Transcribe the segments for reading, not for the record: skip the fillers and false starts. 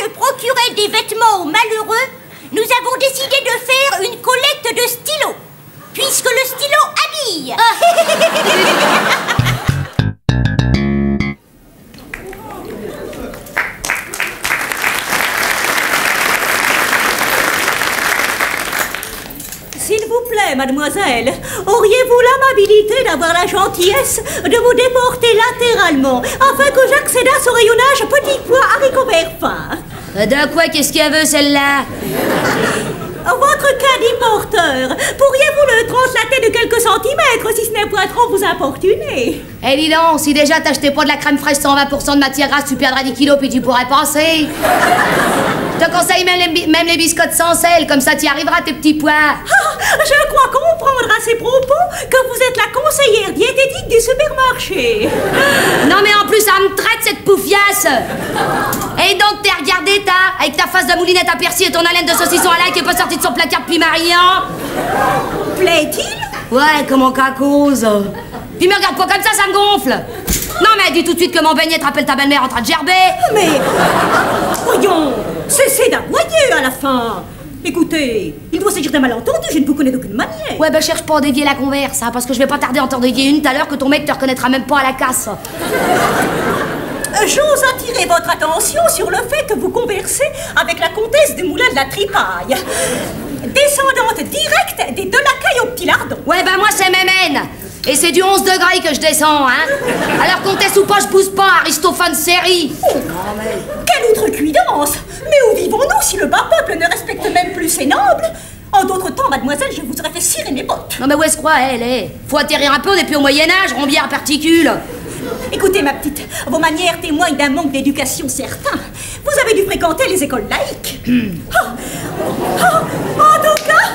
de procurer des vêtements aux malheureux, nous avons décidé de faire une collecte de stylos, puisque le stylo habille. S'il vous plaît, mademoiselle, auriez-vous l'amabilité d'avoir la gentillesse de vous déporter latéralement afin que j'accède à ce rayonnage petit pois haricots verts fins? De quoi qu'est-ce qu'elle veut, celle-là? Votre caddie porteur, pourriez-vous le translater de quelques centimètres si ce n'est point trop vous importuner? Eh dis donc, si déjà t'achetais pas de la crème fraîche 120% de matière grasse, tu perdrais 10 kilos puis tu pourrais passer. Je te conseille même les biscottes sans sel, comme ça tu y arriveras tes petits pois. Ah, je crois comprendre à ces propos que vous êtes la conseillère diététique du supermarché. Non mais en plus, ça me traite cette poufiasse. Et donc t'es regardé, avec ta face de moulinette à persil et ton haleine de saucisson à l'ail qui est pas sortie de son placard depuis Marian. Plaît-il? Ouais, comme en cacose. Puis me regarde pas comme ça me gonfle. Non mais dis tout de suite que mon beignet te rappelle ta belle-mère en train de gerber. Mais, voyons, cessez d'aboyer à la fin. Écoutez, il doit s'agir d'un malentendu, je ne vous connais d'aucune manière. Ouais, cherche pas à dévier la converse, hein, parce que je vais pas tarder à en t'en dévier une tout à l'heure que ton mec te reconnaîtra même pas à la casse. J'ose attirer votre attention sur le fait que vous conversez avec la comtesse du Moulin de la Tripaille, descendante directe des Delacaille au Petit Lardon. Ouais, moi c'est Mémène. Et c'est du 11 degrés que je descends, hein. Alors comtesse ou pas, je pousse pas, Aristophane série. Oh, quelle outrecuidance! Mais où vivons-nous si le bas peuple ne respecte même plus ses nobles? En d'autres temps, mademoiselle, je vous aurais fait cirer mes bottes. Non mais où est-ce quoi, elle est? Faut atterrir un peu, on est plus au Moyen-Âge, rombière particules. Écoutez, ma petite, vos manières témoignent d'un manque d'éducation certain. Vous avez dû fréquenter les écoles laïques. En tout cas,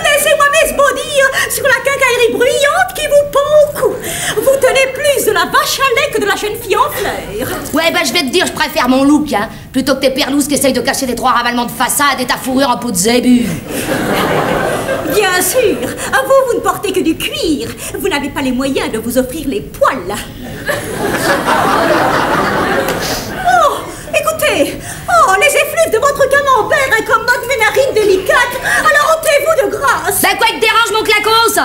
laissez-moi m'esbaudir sur la quincaillerie bruyante qui vous pend au cou. Vous tenez plus de la vache à lait que de la jeune fille en fleurs. Ouais, je vais te dire, je préfère mon look, hein, plutôt que tes perlouses qui essayent de cacher tes 3 ravalements de façade et ta fourrure en peau de zébu. Bien sûr, vous ne portez que du cuir. Vous n'avez pas les moyens de vous offrir les poils. Oh, écoutez, les effluves de votre camembert incommodent mes narines délicates. Alors ôtez-vous de grâce. Quoi te dérange, mon clacos?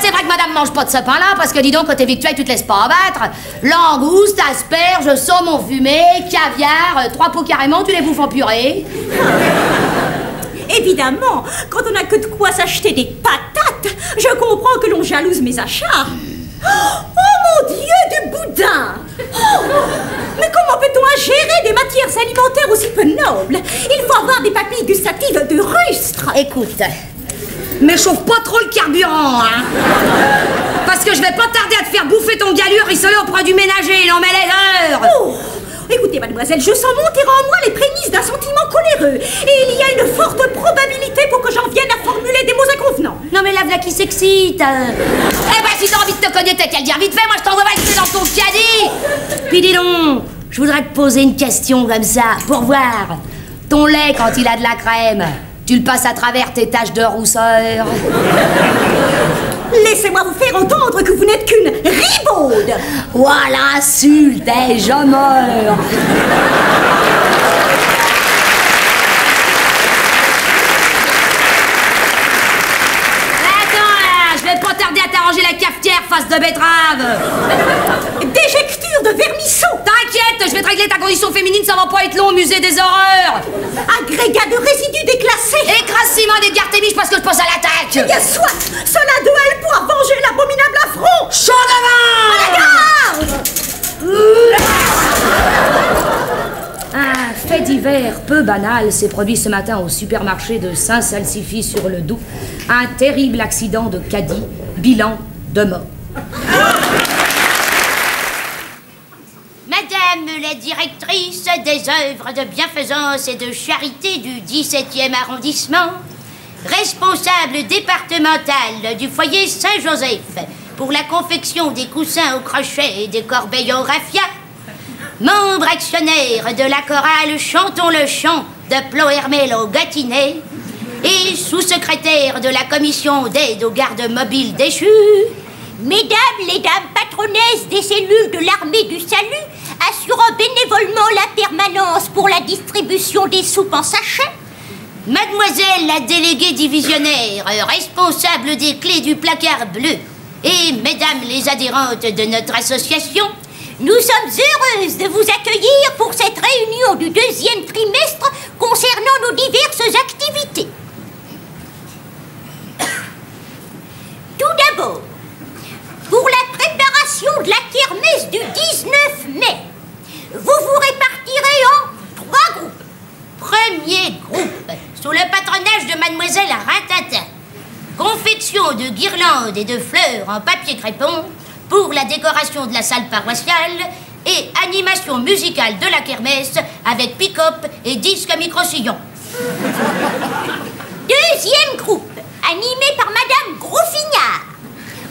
C'est vrai que madame mange pas de ce pain-là, parce que dis donc, côté victuailles, tu te laisses pas abattre. Langoustes, asperges, saumon fumé, caviar, 3 pots carrément, tu les bouffes en purée. Évidemment, quand on n'a que de quoi s'acheter des patates, je comprends que l'on jalouse mes achats. Oh mon Dieu, du boudin! Mais comment peut-on ingérer des matières alimentaires aussi peu nobles? Il faut avoir des papilles gustatives de rustre. Écoute, mais chauffe pas trop le carburant, hein? Parce que je vais pas tarder à te faire bouffer ton galure rissolé au produit ménager, l'on met les heures. Oh, écoutez, mademoiselle, je sens monter en moi les prémices d'un sentiment coléreux. Et il y a une forte probabilité pour que j'en vienne à formuler des mots inconvenants. Non mais là, voilà qui s'excite. Si t'as envie de te cogner, t'as qu'à le dire vite fait, moi je t'envoie valser dans ton caddie. Puis dis donc, je voudrais te poser une question comme ça, pour voir. Ton lait, quand il a de la crème, tu le passes à travers tes taches de rousseur. Laissez-moi vous faire entendre que vous n'êtes qu'une ribaude. Voilà, insulte, je meurs. Pas tarder à t'arranger la cafetière, face de betterave. Déjecture de vermisseau. T'inquiète, je vais te régler ta condition féminine, ça va pas être long au musée des horreurs. Agrégat de résidus déclassés. Écrasement des gartémiches parce que je passe à l'attaque. Eh bien, soit, cela doit elle pour venger l'abominable affront. Chaud devant. À la garde. Un fait divers peu banal s'est produit ce matin au supermarché de Saint-Salsifis-sur-le-Doubs. Un terrible accident de caddie, bilan de mort. Madame la directrice des œuvres de bienfaisance et de charité du 17e arrondissement, responsable départementale du foyer Saint-Joseph pour la confection des coussins au crochet et des corbeilles au raffia, membre actionnaire de la chorale Chantons le chant de Plohermel au Gâtinais et sous-secrétaire de la commission d'aide aux gardes mobiles déchus, mesdames les dames patronesses des cellules de l'armée du salut assurant bénévolement la permanence pour la distribution des soupes en sachet? Mademoiselle la déléguée divisionnaire, responsable des clés du placard bleu, et mesdames les adhérentes de notre association, nous sommes heureuses de vous accueillir pour cette réunion du 2e trimestre concernant nos diverses activités. Tout d'abord, pour la préparation de la kermesse du 19 mai, vous vous répartirez en 3 groupes. Premier groupe, sous le patronage de mademoiselle Ratata, confection de guirlandes et de fleurs en papier crépon pour la décoration de la salle paroissiale et animation musicale de la kermesse avec pick-up et disque micro-sillon. Deuxième groupe, animé par madame Grosfignard.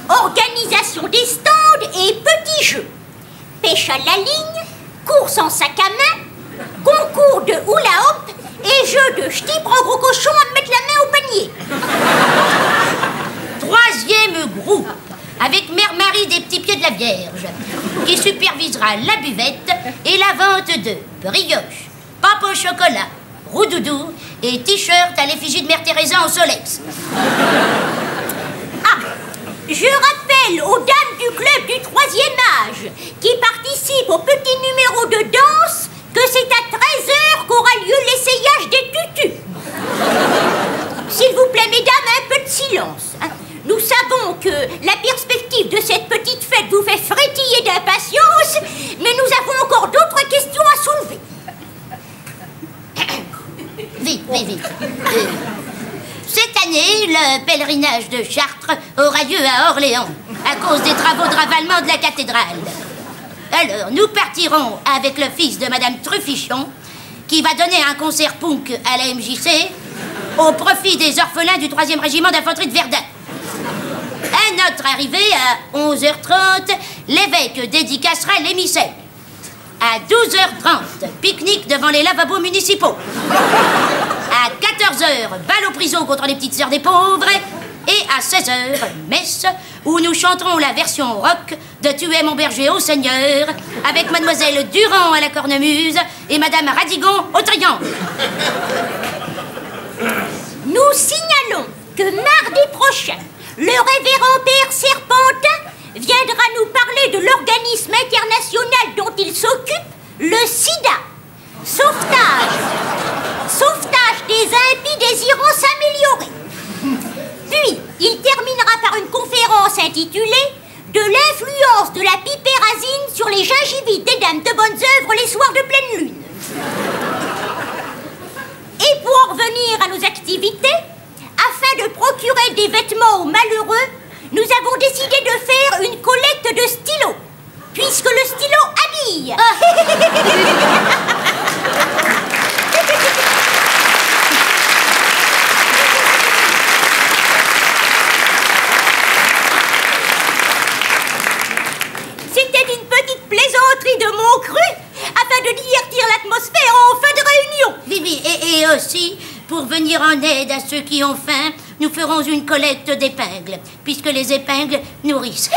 Organisation des stands et petits jeux. Pêche à la ligne, course en sac à main, concours de hula hoop et jeu de ch'ti prends gros cochon à me mettre la main au panier. Troisième groupe, avec Mère Marie des petits pieds de la Vierge, qui supervisera la buvette et la vente de brioches, pâte au chocolat, roudoudou et t-shirt à l'effigie de Mère Teresa en Solex. Je rappelle aux dames du club du 3e âge qui participent au petit numéro de danse que c'est à 13h qu'aura lieu l'essayage des tutus. S'il vous plaît, mesdames, un peu de silence. Nous savons que la perspective de cette petite fête vous fait frétiller d'impatience, mais nous avons encore d'autres questions à soulever. Vite. Cette année, le pèlerinage de Chartres aura lieu à Orléans, à cause des travaux de ravalement de la cathédrale. Alors, nous partirons avec le fils de Madame Truffichon, qui va donner un concert punk à la MJC, au profit des orphelins du 3e régiment d'infanterie de Verdun. À notre arrivée, à 11h30, l'évêque dédicacera les missels. À 12h30, pique-nique devant les lavabos municipaux. À 14h, balle aux prisons contre les petites sœurs des pauvres. Et à 16h, messe, où nous chanterons la version rock de Tu es mon berger au Seigneur, avec mademoiselle Durand à la cornemuse et madame Radigon au triangle. Nous signalons que mardi prochain, le révérend père Serpentin viendra nous parler de l'organisme international dont il s'occupe, le SIDA. Sauvetage des impies désirant s'améliorer. Puis, il terminera par une conférence intitulée « De l'influence de la pipérazine sur les gingivites des dames de bonnes œuvres les soirs de pleine lune ». Et pour en revenir à nos activités, afin de procurer des vêtements aux malheureux, nous avons décidé de faire une collecte de stylos, puisque le stylo habille. C'était une petite plaisanterie de mon cru, afin de divertir l'atmosphère en fin de réunion. Vivi, et aussi, pour venir en aide à ceux qui ont faim, nous ferons une collecte d'épingles, puisque les épingles nourrissent.